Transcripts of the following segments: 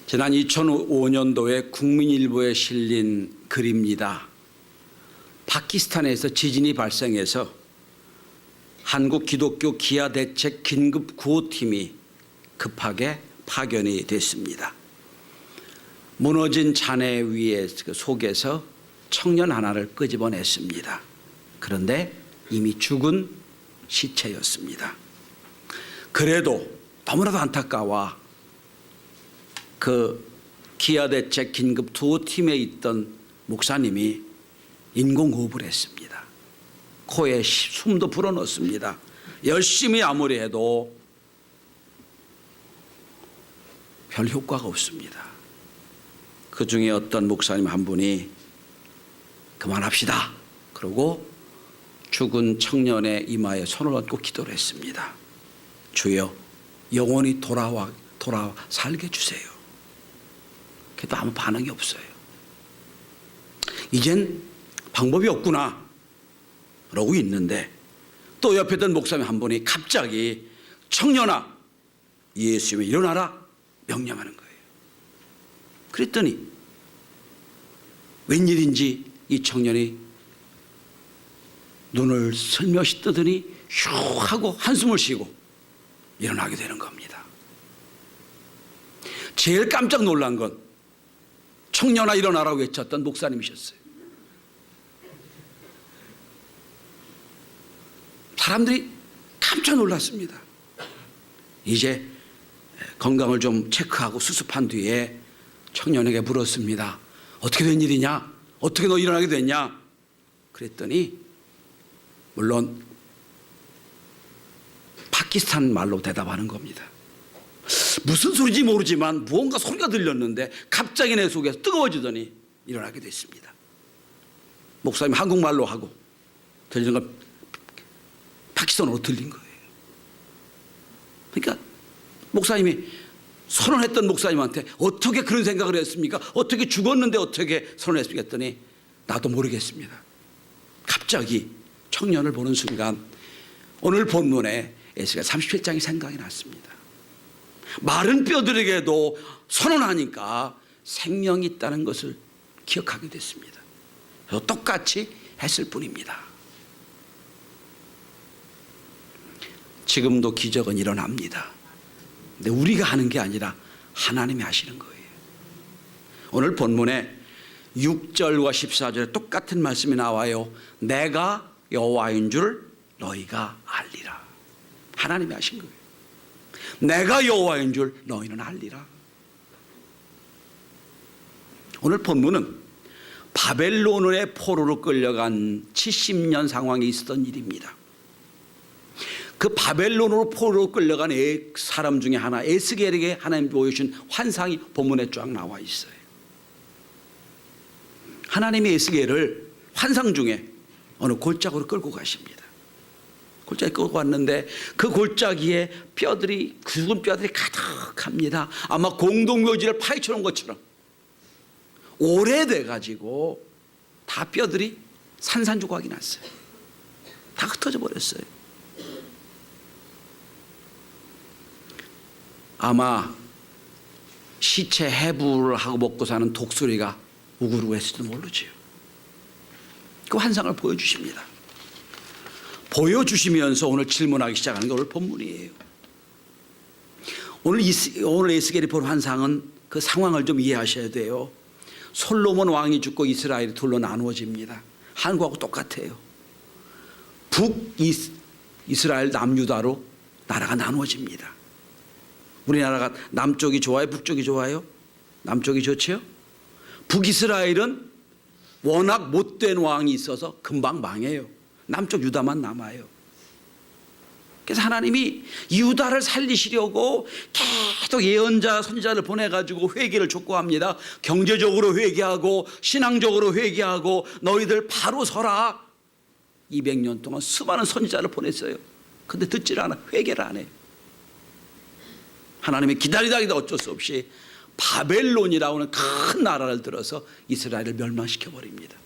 지난 2005년도에 국민일보에 실린 글입니다. 파키스탄에서 지진이 발생해서 한국 기독교 기아대책 긴급 구호팀이 급하게 파견이 됐습니다. 무너진 잔해 위에 속에서 청년 하나를 끄집어냈습니다. 그런데 이미 죽은 시체였습니다. 그래도 너무나도 안타까워 그 기아대책 긴급 구호팀에 있던 목사님이 인공호흡을 했습니다. 코에 숨도 불어넣습니다. 열심히 아무리 해도 별 효과가 없습니다. 그 중에 어떤 목사님 한 분이 그만합시다. 그러고 죽은 청년의 이마에 손을 얹고 기도를 했습니다. 주여, 영혼이 돌아 살게 주세요. 그래도 아무 반응이 없어요. 이젠 방법이 없구나 그러고 있는데 또 옆에 있던 목사님 한 분이 갑자기 청년아, 예수님이 일어나라 명령하는 거예요. 그랬더니 웬일인지 이 청년이 눈을 슬며시 뜨더니 휴 하고 한숨을 쉬고 일어나게 되는 겁니다. 제일 깜짝 놀란 건 청년아 일어나라고 외쳤던 목사님이셨어요. 사람들이 깜짝 놀랐습니다. 이제 건강을 좀 체크하고 수습한 뒤에 청년에게 물었습니다. 어떻게 된 일이냐? 어떻게 너 일어나게 됐냐? 그랬더니 물론 파키스탄 말로 대답하는 겁니다. 무슨 소리인지 모르지만 무언가 소리가 들렸는데 갑자기 내 속에서 뜨거워지더니 일어나게 됐습니다. 목사님 한국말로 하고 들리는 건 파키스탄어로 들린 거예요. 그러니까 목사님이 선언했던 목사님한테 어떻게 그런 생각을 했습니까? 어떻게 죽었는데 어떻게 선언했습니까? 했더니 나도 모르겠습니다. 갑자기 청년을 보는 순간 오늘 본문에 에스겔 37장이 생각이 났습니다. 마른 뼈들에게도 선언하니까 생명이 있다는 것을 기억하게 됐습니다. 그래서 똑같이 했을 뿐입니다. 지금도 기적은 일어납니다. 근데 우리가 하는 게 아니라 하나님이 하시는 거예요. 오늘 본문에 6절과 14절에 똑같은 말씀이 나와요. 내가 여호와인 줄 너희가 알리라. 하나님이 하신 거예요. 내가 여호와인 줄 너희는 알리라. 오늘 본문은 바벨론의 포로로 끌려간 70년 상황이 있었던 일입니다. 그 바벨론으로 포로로 끌려간 사람 중에 하나 에스겔에게 하나님 보여주신 환상이 본문에 쫙 나와 있어요. 하나님이 에스겔을 환상 중에 어느 골짜기로 끌고 가십니다. 골짜기 끌고 왔는데 그 골짜기에 뼈들이 죽은 뼈들이 가득합니다. 아마 공동묘지를 파헤쳐 놓은 것처럼 오래돼 가지고 다 뼈들이 산산조각이 났어요. 다 흩어져 버렸어요. 아마 시체 해부를 하고 먹고 사는 독수리가 우글우글 했을지도 모르지요. 그 환상을 보여주십니다. 보여주시면서 오늘 질문하기 시작하는 게 오늘 본문이에요. 오늘 에스겔이 본 환상은 그 상황을 좀 이해하셔야 돼요. 솔로몬 왕이 죽고 이스라엘이 둘로 나누어집니다. 한국하고 똑같아요. 북이스라엘 남유다로 나라가 나누어집니다. 우리나라가 남쪽이 좋아요? 북쪽이 좋아요? 남쪽이 좋지요? 북이스라엘은 워낙 못된 왕이 있어서 금방 망해요. 남쪽 유다만 남아요. 그래서 하나님이 유다를 살리시려고 계속 예언자, 선지자를 보내가지고 회개를 촉구합니다. 경제적으로 회개하고 신앙적으로 회개하고 너희들 바로 서라. 200년 동안 수많은 선지자를 보냈어요. 근데 듣질 않아. 회개를 안 해요. 하나님이 기다리다 어쩔 수 없이 바벨론이라고 하는 큰 나라를 들어서 이스라엘을 멸망시켜버립니다.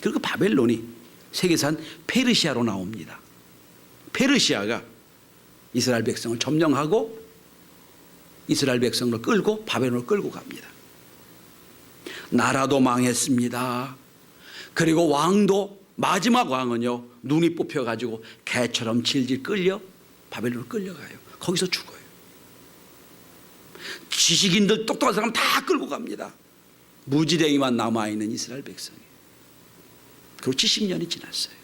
그리고 바벨론이 세계산 페르시아로 나옵니다. 페르시아가 이스라엘 백성을 점령하고 이스라엘 백성을 끌고 바벨론을 끌고 갑니다. 나라도 망했습니다. 그리고 왕도, 마지막 왕은요, 눈이 뽑혀가지고 개처럼 질질 끌려 바벨론을 끌려가요. 거기서 죽어요. 지식인들 똑똑한 사람 다 끌고 갑니다. 무지랭이만 남아있는 이스라엘 백성이. 그리고 70년이 지났어요.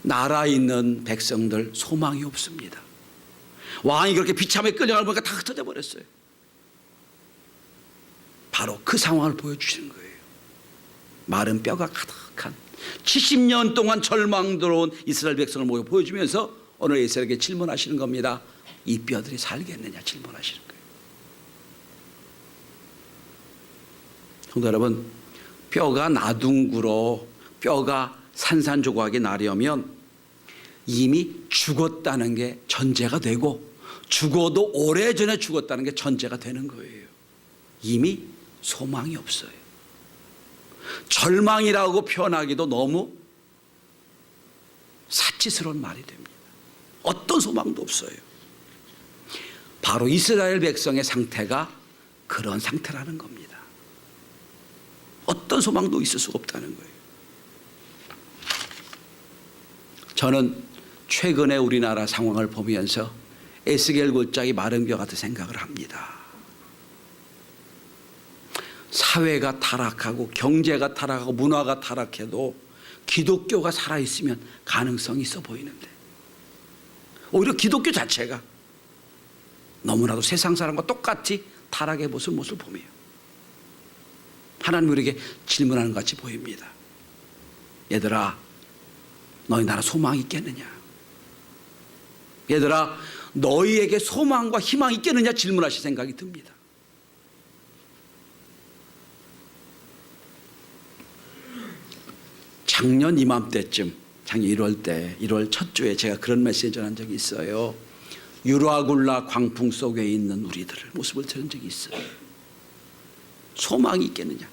나라에 있는 백성들 소망이 없습니다. 왕이 그렇게 비참하게 끌려가는 보니까 다 흩어져 버렸어요. 바로 그 상황을 보여주시는 거예요. 마른 뼈가 가득한 70년 동안 절망스러운 이스라엘 백성을 모여 보여주면서 오늘 에스겔에게 질문하시는 겁니다. 이 뼈들이 살겠느냐 질문하시는 거예요. 성도 여러분, 뼈가 나둥구로 뼈가 산산조각이 나려면 이미 죽었다는 게 전제가 되고 죽어도 오래전에 죽었다는 게 전제가 되는 거예요. 이미 소망이 없어요. 절망이라고 표현하기도 너무 사치스러운 말이 됩니다. 어떤 소망도 없어요. 바로 이스라엘 백성의 상태가 그런 상태라는 겁니다. 어떤 소망도 있을 수가 없다는 거예요. 저는 최근에 우리나라 상황을 보면서 에스겔 골짜기 마른 뼈 같은 생각을 합니다. 사회가 타락하고 경제가 타락하고 문화가 타락해도 기독교가 살아있으면 가능성이 있어 보이는데 오히려 기독교 자체가 너무나도 세상 사람과 똑같이 타락의 모습을 보며 하나님 우리에게 질문하는 것 같이 보입니다. 얘들아, 너희 나라 소망이 있겠느냐? 얘들아, 너희에게 소망과 희망이 있겠느냐 질문하실 생각이 듭니다. 작년 이맘때쯤, 작년 1월 첫 주에 제가 그런 메시지 전한 적이 있어요. 유라굴라 광풍 속에 있는 우리들을 모습을 들은 적이 있어요. 소망이 있겠느냐?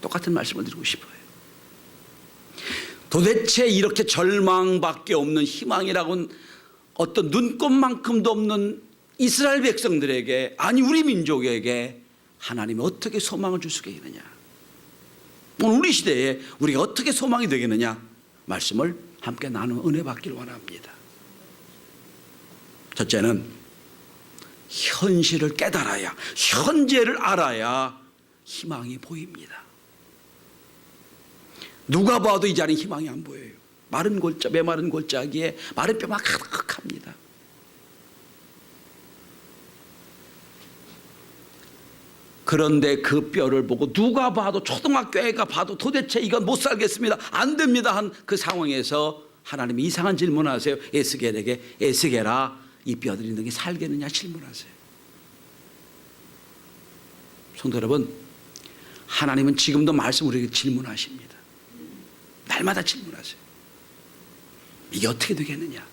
똑같은 말씀을 드리고 싶어요. 도대체 이렇게 절망밖에 없는 희망이라고는 어떤 눈꼽만큼도 없는 이스라엘 백성들에게, 아니 우리 민족에게 하나님이 어떻게 소망을 줄 수가 있느냐? 오늘 우리 시대에 우리가 어떻게 소망이 되겠느냐? 말씀을 함께 나누는 은혜 받기를 원합니다. 첫째는 현실을 깨달아야, 현재를 알아야 희망이 보입니다. 누가 봐도 이 자리에 희망이 안 보여요. 마른 골짜, 메마른 골짜기에 마른 뼈만 가득합니다. 그런데 그 뼈를 보고 누가 봐도, 초등학교 애가 봐도 도대체 이건 못 살겠습니다, 안 됩니다 한 그 상황에서 하나님이 이상한 질문하세요. 에스겔에게, 에스겔아, 이 뼈들이 너희 살겠느냐 질문하세요. 성도 여러분, 하나님은 지금도 말씀 우리에게 질문하십니다. 날마다 질문하세요. 이게 어떻게 되겠느냐?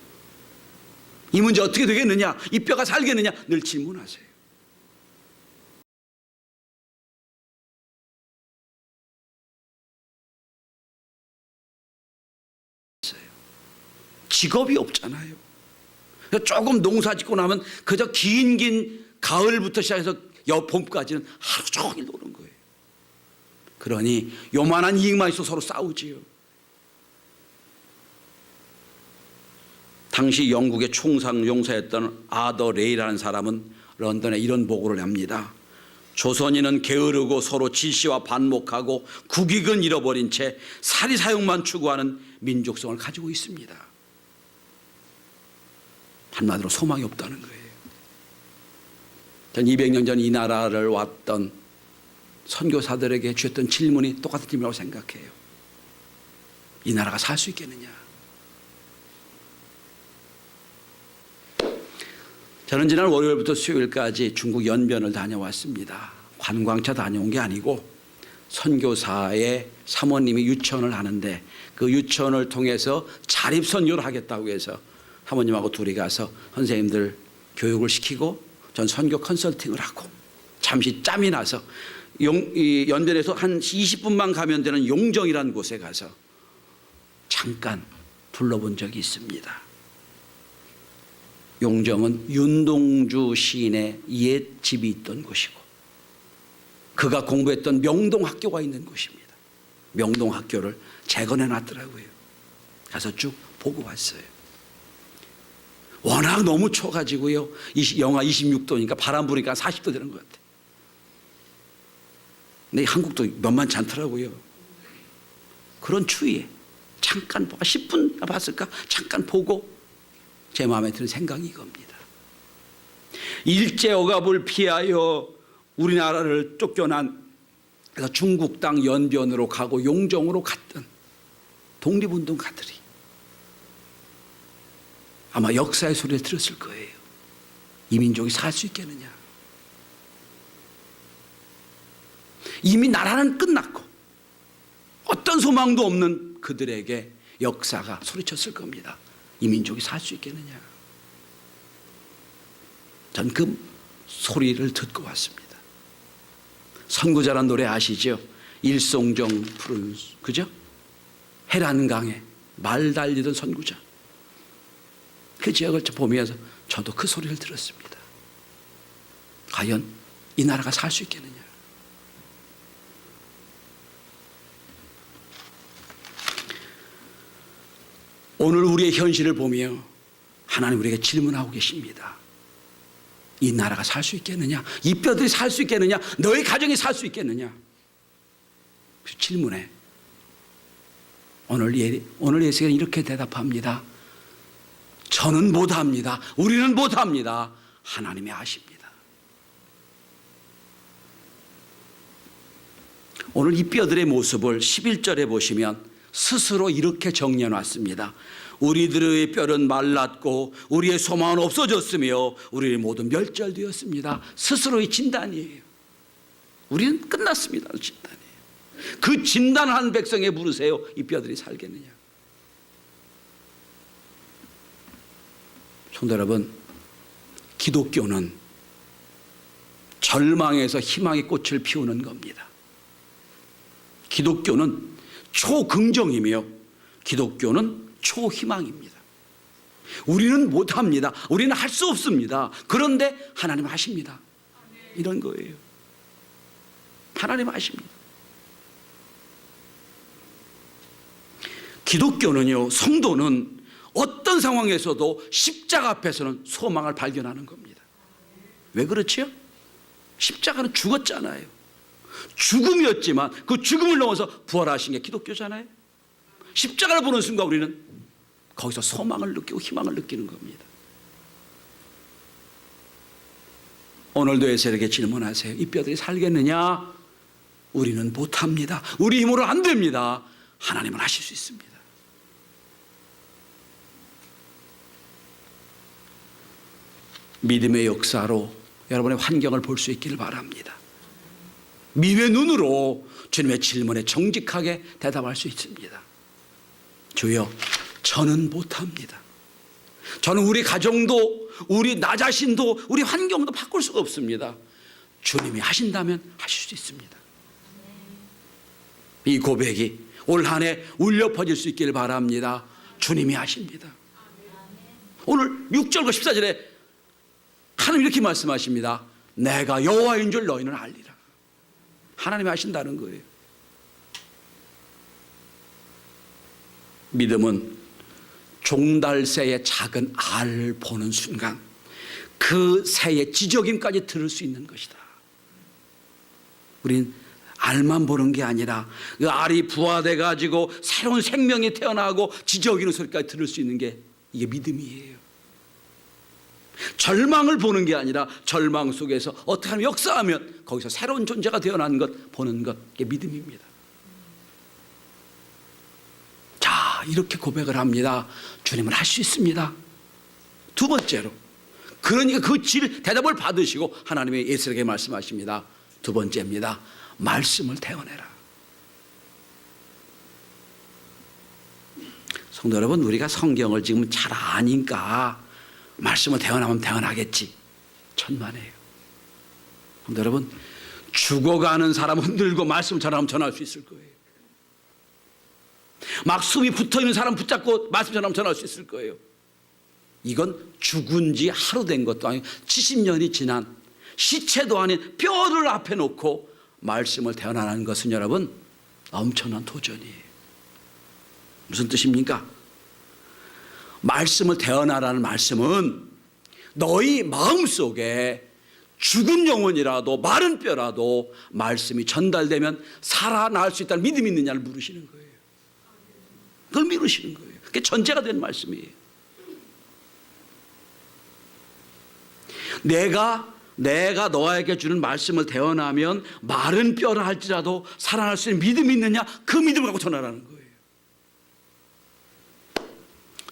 이 문제 어떻게 되겠느냐? 이 뼈가 살겠느냐? 늘 질문하세요. 직업이 없잖아요. 조금 농사 짓고 나면 그저 긴 가을부터 시작해서 봄까지는 하루 종일 노는 거예요. 그러니 요만한 이익만 있어 서로 싸우지요. 당시 영국의 총상 용사였던 아더 레이라는 사람은 런던에 이런 보고를 합니다. 조선인은 게으르고 서로 질시와 반목하고 국익은 잃어버린 채 사리사욕만 추구하는 민족성을 가지고 있습니다. 한마디로 소망이 없다는 거예요. 전 200년 전 이 나라를 왔던 선교사들에게 주셨던 질문이 똑같은 질문이라고 생각해요. 이 나라가 살 수 있겠느냐? 저는 지난 월요일부터 수요일까지 중국 연변을 다녀왔습니다. 관광차 다녀온 게 아니고 선교사의 사모님이 유치원을 하는데 그 유치원을 통해서 자립선교를 하겠다고 해서 사모님하고 둘이 가서 선생님들 교육을 시키고 전 선교 컨설팅을 하고 잠시 짬이 나서 연변에서 한 20분만 가면 되는 용정이라는 곳에 가서 잠깐 둘러본 적이 있습니다. 용정은 윤동주 시인의 옛 집이 있던 곳이고 그가 공부했던 명동학교가 있는 곳입니다. 명동학교를 재건해 놨더라고요. 가서 쭉 보고 왔어요. 워낙 너무 추워가지고요. 영하 26도니까 바람 부니까 40도 되는 것 같아요. 근데 한국도 만만치 않더라고요. 그런 추위에 잠깐 10분 봤을까? 잠깐 보고 제 마음에 드는 생각이 이겁니다. 일제억압을 피하여 우리나라를 쫓겨난 그래서 중국 땅 연변으로 가고 용정으로 갔던 독립운동가들이 아마 역사의 소리를 들었을 거예요. 이 민족이 살 수 있겠느냐. 이미 나라는 끝났고 어떤 소망도 없는 그들에게 역사가 소리쳤을 겁니다. 이 민족이 살 수 있겠느냐. 전 그 소리를 듣고 왔습니다. 선구자란 노래 아시죠? 일송정 푸른 그죠? 해란강에 말 달리던 선구자. 그 지역을 보면서 저도 그 소리를 들었습니다. 과연 이 나라가 살 수 있겠느냐. 오늘 우리의 현실을 보며 하나님 우리에게 질문하고 계십니다. 이 나라가 살 수 있겠느냐? 이 뼈들이 살 수 있겠느냐? 너의 가정이 살 수 있겠느냐? 그 질문에 오늘 예수는 이렇게 대답합니다. 저는 못합니다. 우리는 못합니다. 하나님이 아십니다. 오늘 이 뼈들의 모습을 11절에 보시면 스스로 이렇게 정리해 놨습니다. 우리들의 뼈는 말랐고 우리의 소망은 없어졌으며 우리의 모두 멸절되었습니다. 스스로의 진단이에요. 우리는 끝났습니다. 진단이에요. 그 진단한 백성에 물으세요. 이 뼈들이 살겠느냐. 성도 여러분, 기독교는 절망에서 희망의 꽃을 피우는 겁니다. 기독교는 초긍정이며 기독교는 초희망입니다. 우리는 못합니다. 우리는 할 수 없습니다. 그런데 하나님 하십니다. 이런 거예요. 하나님 하십니다. 기독교는요, 성도는 어떤 상황에서도 십자가 앞에서는 소망을 발견하는 겁니다. 왜 그렇지요? 십자가는 죽었잖아요. 죽음이었지만 그 죽음을 넘어서 부활하신 게 기독교잖아요. 십자가를 보는 순간 우리는 거기서 소망을 느끼고 희망을 느끼는 겁니다. 오늘도 에셀에게 질문하세요. 이 뼈들이 살겠느냐? 우리는 못합니다. 우리 힘으로 안 됩니다. 하나님은 하실 수 있습니다. 믿음의 역사로 여러분의 환경을 볼 수 있기를 바랍니다. 믿음의 눈으로 주님의 질문에 정직하게 대답할 수 있습니다. 주여, 저는 못합니다. 저는 우리 가정도, 나 자신도, 우리 환경도 바꿀 수가 없습니다. 주님이 하신다면 하실 수 있습니다. 이 고백이 올 한 해 울려 퍼질 수 있기를 바랍니다. 주님이 하십니다. 오늘 6절과 14절에 하나님 이렇게 말씀하십니다. 내가 여호와인 줄 너희는 알리라. 하나님이 하신다는 거예요. 믿음은 종달새의 작은 알을 보는 순간 그 새의 지저김까지 들을 수 있는 것이다. 우린 알만 보는 게 아니라 그 알이 부화돼 가지고 새로운 생명이 태어나고 지저귀는 소리까지 들을 수 있는 게 이게 믿음이에요. 절망을 보는 게 아니라 절망 속에서 어떻게 하면 역사하면 거기서 새로운 존재가 되어나는 것 보는 것, 이게 믿음입니다. 자, 이렇게 고백을 합니다. 주님은 할 수 있습니다. 두 번째로, 그러니까 그 대답을 받으시고 하나님의 예수에게 말씀하십니다. 두 번째입니다. 말씀을 태어내라. 성도 여러분, 우리가 성경을 지금 잘 아니까 말씀을 태어나면 태어나겠지. 천만에요. 성도 여러분, 죽어가는 사람 흔들고 말씀 전하면 전할 수 있을 거예요. 막 숨이 붙어있는 사람 붙잡고 말씀 전하면 전할 수 있을 거예요. 이건 죽은 지 하루 된 것도 아니고 70년이 지난 시체도 아닌 뼈를 앞에 놓고 말씀을 태어나는 것은 여러분 엄청난 도전이에요. 무슨 뜻입니까? 말씀을 태어나라는 말씀은 너희 마음속에 죽은 영혼이라도 마른 뼈라도 말씀이 전달되면 살아날 수 있다는 믿음이 있느냐를 물으시는 거예요. 그걸 물으시는 거예요. 그게 전제가 된 말씀이에요. 내가 너에게 주는 말씀을 태어나면 마른 뼈라 할지라도 살아날 수 있는 믿음이 있느냐, 그 믿음을 갖고 전하라는 거예요.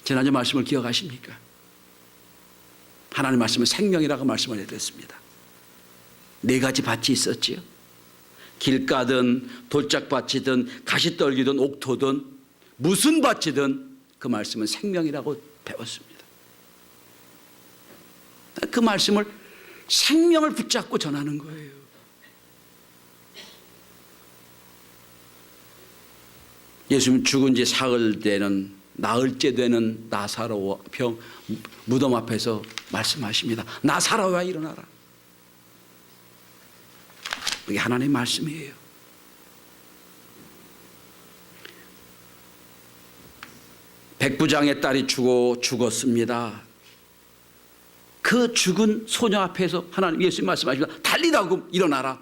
지난주 말씀을 기억하십니까? 하나님 말씀은 생명이라고 말씀을 해드렸습니다. 4가지 밭이 있었지요. 길가든 돌짝밭이든 가시떨기든 옥토든 무슨 밭이든 그 말씀은 생명이라고 배웠습니다. 그 말씀을 생명을 붙잡고 전하는 거예요. 예수님 죽은 지 사흘 되는 나흘째 되는 나사로와 무덤 앞에서 말씀하십니다. 나사로야 일어나라. 그게 하나님의 말씀이에요. 백부장의 딸이 죽었습니다. 그 죽은 소녀 앞에서 하나님 예수님 말씀하십니다. 달리다고 일어나라.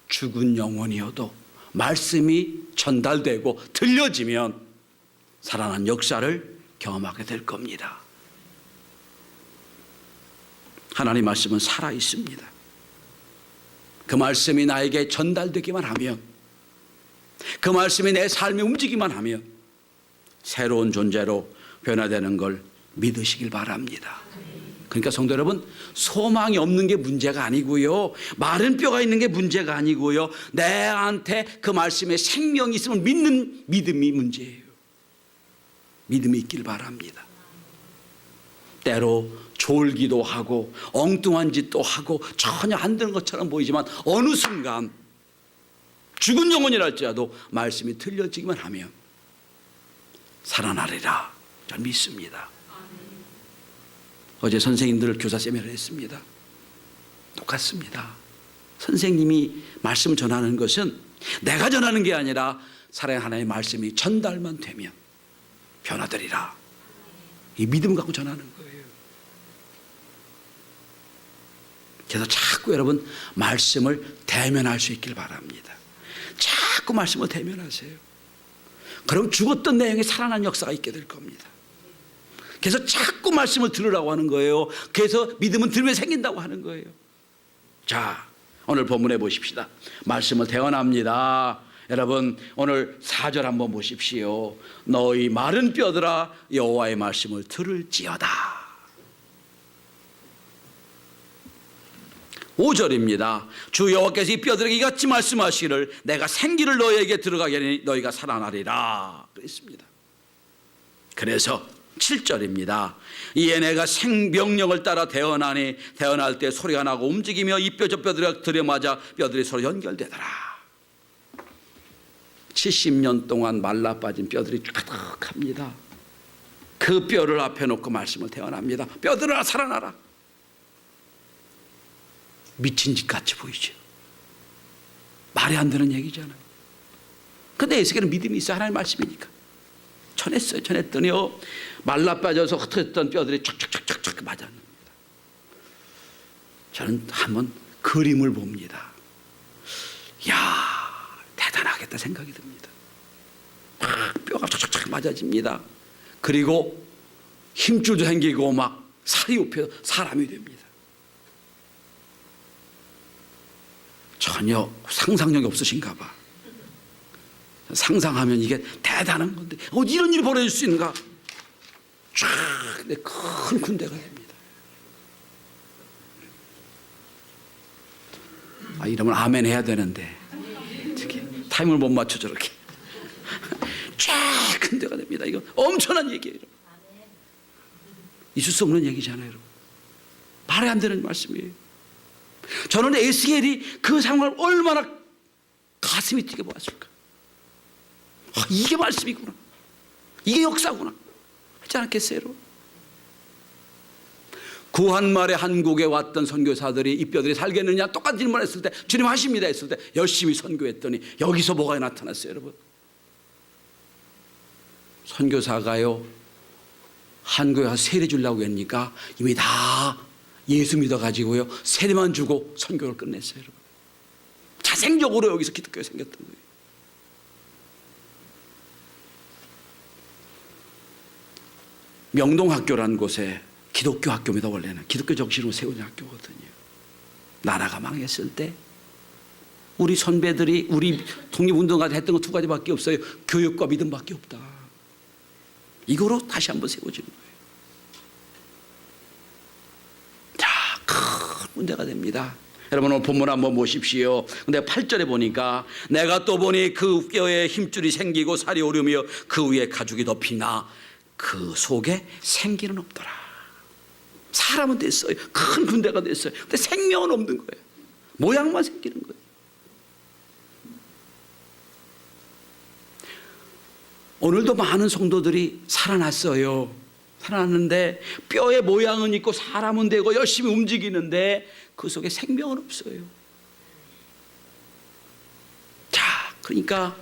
죽은 영혼이어도 말씀이 전달되고 들려지면 살아난 역사를 경험하게 될 겁니다. 하나님 말씀은 살아 있습니다. 그 말씀이 나에게 전달되기만 하면, 그 말씀이 내 삶에 움직이기만 하면 새로운 존재로 변화되는 걸 믿으시길 바랍니다. 그러니까 성도 여러분, 소망이 없는 게 문제가 아니고요, 마른 뼈가 있는 게 문제가 아니고요, 내한테 그 말씀에 생명이 있으면 믿는 믿음이 문제예요. 믿음이 있길 바랍니다. 때로 졸기도 하고 엉뚱한 짓도 하고 전혀 안 되는 것처럼 보이지만 어느 순간 죽은 영혼이랄지라도 말씀이 들려지기만 하면 살아나리라 저는 믿습니다. 어제 선생님들 교사 세미나를 했습니다. 똑같습니다. 선생님이 말씀을 전하는 것은 내가 전하는 게 아니라 사랑의 하나님의 말씀이 전달만 되면 변화되리라, 이 믿음 갖고 전하는 거예요. 그래서 자꾸 여러분 말씀을 대면할 수 있길 바랍니다. 자꾸 말씀을 대면하세요. 그럼 죽었던 내용이 살아난 역사가 있게 될 겁니다. 그래서 자꾸 말씀을 들으라고 하는 거예요. 그래서 믿음은 들으면 생긴다고 하는 거예요. 자, 오늘 본문에 보십시다. 말씀을 대언합니다. 여러분 오늘 4절 한번 보십시오. 너희 마른 뼈들아 여호와의 말씀을 들을지어다. 5절입니다. 주 여호와께서 이 뼈들에게 이같이 말씀하시기를 내가 생기를 너희에게 들어가게 하니 너희가 살아나리라 그랬습니다. 그래서 7절입니다. 이에 내가 생명령을 따라 태어나니 태어날 때 소리가 나고 움직이며 이 뼈 저 뼈들이 들여맞아 뼈들이 서로 연결되더라. 70년 동안 말라 빠진 뼈들이 가득합니다. 그 뼈를 앞에 놓고 말씀을 태어납니다. 뼈들아 살아나라. 미친 짓 같이 보이죠. 말이 안 되는 얘기잖아요. 근데 에스겔은 믿음이 있어요. 하나님의 말씀이니까 전했어요. 전했더니요 말라 빠져서 흩어졌던 뼈들이 촥촥촥촥 맞았습니다. 저는 한번 그림을 봅니다. 이야 대단하겠다 생각이 듭니다. 뼈가 촥촥촥 맞아집니다. 그리고 힘줄도 생기고 막 살이 उप혀서 사람이 됩니다. 전혀 상상력이 없으신가 봐. 상상하면 이게 대단한 건데 이런 일이 벌어질 수 있는가. 쫙 큰 군대가 됩니다. 이러면 아멘 해야 되는데 타임을 못 맞춰 저렇게 쫙 큰 데가 됩니다. 이거 엄청난 얘기예요. 있을 수 없는 얘기잖아요. 여러분. 말이 안 되는 말씀이에요. 저는 에스겔이 그 상황을 얼마나 가슴이 뛰게 보았을까. 이게 말씀이구나, 이게 역사구나 하지 않았겠어요? 여러분? 구한말에 한국에 왔던 선교사들이 이 뼈들이 살겠느냐 똑같은 질문했을 때 주님 하십니다 했을 때 열심히 선교했더니 여기서 뭐가 나타났어요 여러분? 선교사가요 한국에 가서 세례 주려고 했으니까 이미 다 예수 믿어가지고요 세례만 주고 선교를 끝냈어요 여러분. 자생적으로 여기서 기독교가 생겼던 거예요. 명동학교라는 곳에 기독교 학교입니다. 원래는 기독교 정신으로 세운 학교거든요. 나라가 망했을 때 우리 선배들이 우리 독립운동가 했던 거 두 가지밖에 없어요. 교육과 믿음밖에 없다. 이거로 다시 한번 세워지는 거예요. 자, 큰 문제가 됩니다. 여러분 오늘 본문 한번 보십시오. 근데 8절에 보니까 내가 또 보니 그 뼈에 힘줄이 생기고 살이 오르며 그 위에 가죽이 덮이나 그 속에 생기는 없더라. 사람은 됐어요. 큰 군대가 됐어요. 근데 생명은 없는 거예요. 모양만 생기는 거예요. 오늘도 많은 성도들이 살아났어요. 살아났는데 뼈의 모양은 있고 사람은 되고 열심히 움직이는데 그 속에 생명은 없어요. 자, 그러니까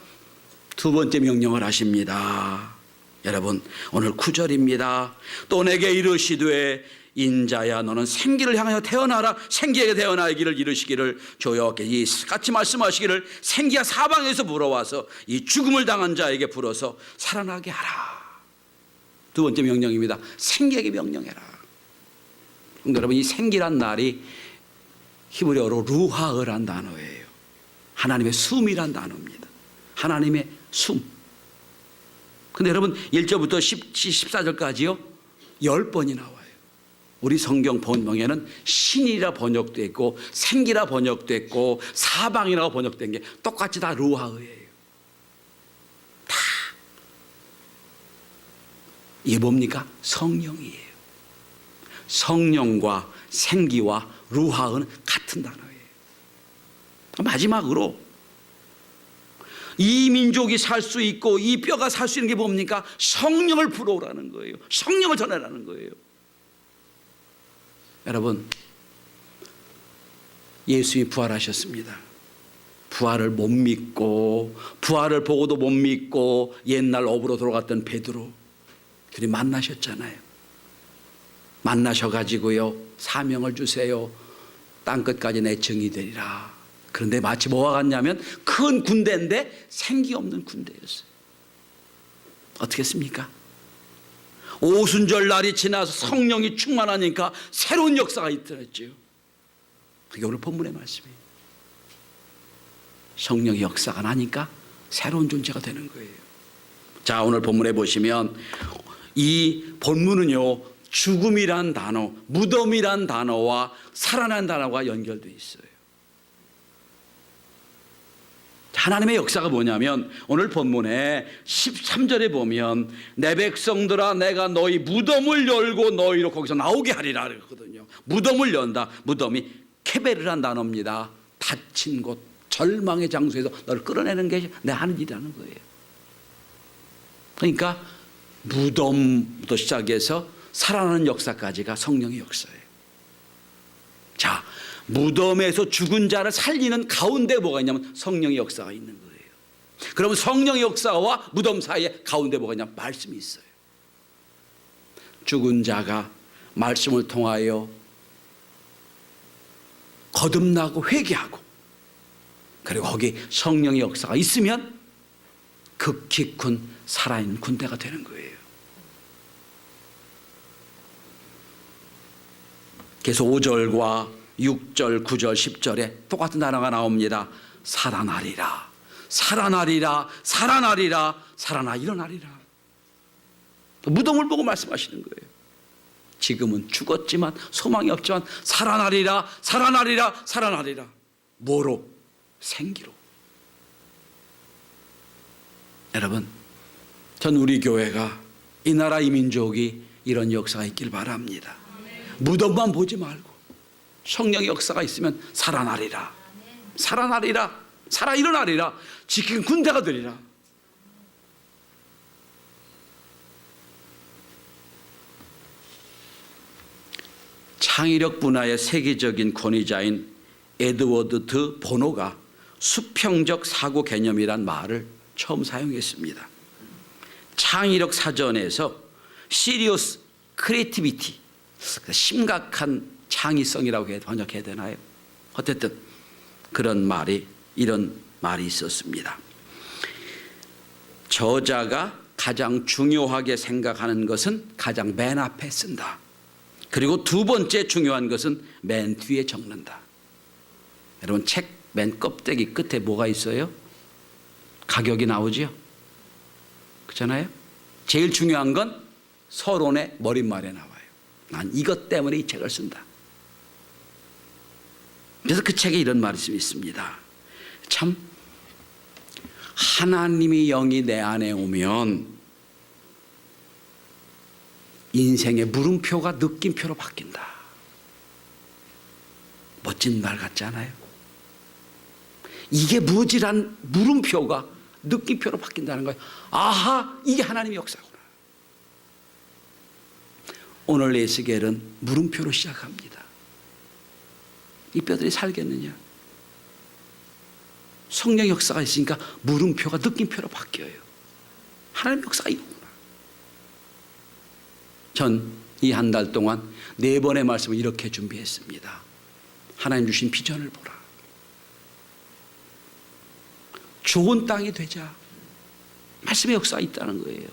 두 번째 명령을 하십니다. 여러분 오늘 9절입니다. 또 내게 이르시되 인자야 너는 생기를 향하여 태어나라. 생기에게 태어나기를 이르시기를 주여 같이 말씀하시기를 생기가 사방에서 불어와서 이 죽음을 당한 자에게 불어서 살아나게 하라. 두 번째 명령입니다. 생기에게 명령해라. 여러분 이 생기란 말이 히브리어로 루하흐란 단어예요. 하나님의 숨이란 단어입니다. 하나님의 숨. 근데 여러분 1절부터 14절까지요 10번이 나와요. 우리 성경 본명에는 신이라 번역됐고 생기라 번역됐고 사방이라고 번역된 게 똑같이 다 루하흐예요. 다 이게 뭡니까? 성령이에요. 성령과 생기와 루하흐는 같은 단어예요. 마지막으로 이 민족이 살 수 있고 이 뼈가 살 수 있는 게 뭡니까? 성령을 불어오라는 거예요. 성령을 전하라는 거예요. 여러분 예수님이 부활하셨습니다. 부활을 못 믿고 부활을 보고도 못 믿고 옛날 업으로 돌아갔던 베드로 둘이 만나셨잖아요. 만나셔가지고요 사명을 주세요. 땅끝까지 내 증이 되리라. 그런데 마치 뭐와 같냐면 큰 군대인데 생기 없는 군대였어요. 어떻겠습니까? 오순절 날이 지나서 성령이 충만하니까 새로운 역사가 있더랬죠. 그게 오늘 본문의 말씀이에요. 성령의 역사가 나니까 새로운 존재가 되는 거예요. 자, 오늘 본문에 보시면 이 본문은요 죽음이란 단어, 무덤이란 단어와 살아난 단어가 연결되어 있어요. 하나님의 역사가 뭐냐면 오늘 본문에 13절에 보면 내 백성들아 내가 너희 무덤을 열고 너희로 거기서 나오게 하리라 그러거든요. 무덤을 연다. 무덤이 케베르란 단어입니다. 닫힌 곳, 절망의 장소에서 너를 끌어내는 게 내 하는 일이라는 거예요. 그러니까 무덤부터 시작해서 살아나는 역사까지가 성령의 역사예요. 자, 무덤에서 죽은 자를 살리는 가운데 뭐가 있냐면 성령의 역사가 있는 거예요. 그러면 성령의 역사와 무덤 사이에 가운데 뭐가 있냐면 말씀이 있어요. 죽은 자가 말씀을 통하여 거듭나고 회개하고 그리고 거기 성령의 역사가 있으면 극히 큰 살아있는 군대가 되는 거예요. 그래서 5절과 6절, 9절, 10절에 똑같은 단어가 나옵니다. 살아나리라, 살아나리라, 살아나리라, 살아나 일어나리라. 무덤을 보고 말씀하시는 거예요. 지금은 죽었지만 소망이 없지만 살아나리라, 살아나리라, 살아나리라. 뭐로? 생기로. 여러분, 전 우리 교회가 이 나라 이 민족이 이런 역사가 있길 바랍니다. 무덤만 보지 말고 성령의 역사가 있으면 살아나리라, 살아나리라, 살아 일어나리라, 지킨 군대가 되리라. 창의력 분야의 세계적인 권위자인 에드워드 드 보노가 수평적 사고 개념이란 말을 처음 사용했습니다. 창의력 사전에서 시리어스 크리에이티비티, 심각한 창의성이라고 번역해야 되나요? 어쨌든 그런 말이, 이런 말이 있었습니다. 저자가 가장 중요하게 생각하는 것은 가장 맨 앞에 쓴다. 그리고 두 번째 중요한 것은 맨 뒤에 적는다. 여러분, 책 맨 껍데기 끝에 뭐가 있어요? 가격이 나오죠? 그렇잖아요? 제일 중요한 건 서론의 머릿말에 나와요. 난 이것 때문에 이 책을 쓴다. 그래서 그 책에 이런 말씀이 있습니다. 참, 하나님의 영이 내 안에 오면 인생의 물음표가 느낌표로 바뀐다. 멋진 말 같지 않아요? 이게 무지란 물음표가 느낌표로 바뀐다는 거예요. 아하, 이게 하나님의 역사구나. 오늘 에스겔은 물음표로 시작합니다. 이 뼈들이 살겠느냐? 성령 역사가 있으니까 물음표가 느낌표로 바뀌어요. 하나님의 역사가 이거구나. 전 이 한 달 동안 4번의 말씀을 이렇게 준비했습니다. 하나님 주신 비전을 보라. 좋은 땅이 되자. 말씀의 역사가 있다는 거예요.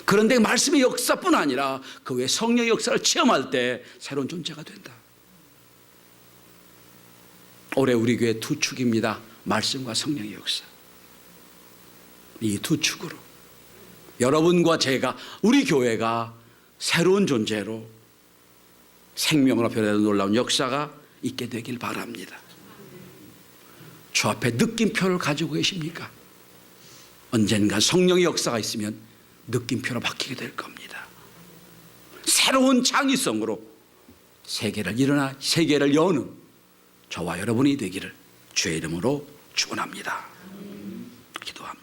그런데 말씀의 역사뿐 아니라 그 외에 성령의 역사를 체험할 때 새로운 존재가 된다. 올해 우리 교회 두 축입니다. 말씀과 성령의 역사. 이 두 축으로 여러분과 제가, 우리 교회가 새로운 존재로 생명으로 변화되는 놀라운 역사가 있게 되길 바랍니다. 주 앞에 느낌표를 가지고 계십니까? 언젠가 성령의 역사가 있으면 느낌표로 바뀌게 될 겁니다. 새로운 창의성으로 세계를 여는 저와 여러분이 되기를 주의 이름으로 축원합니다. 기도합니다.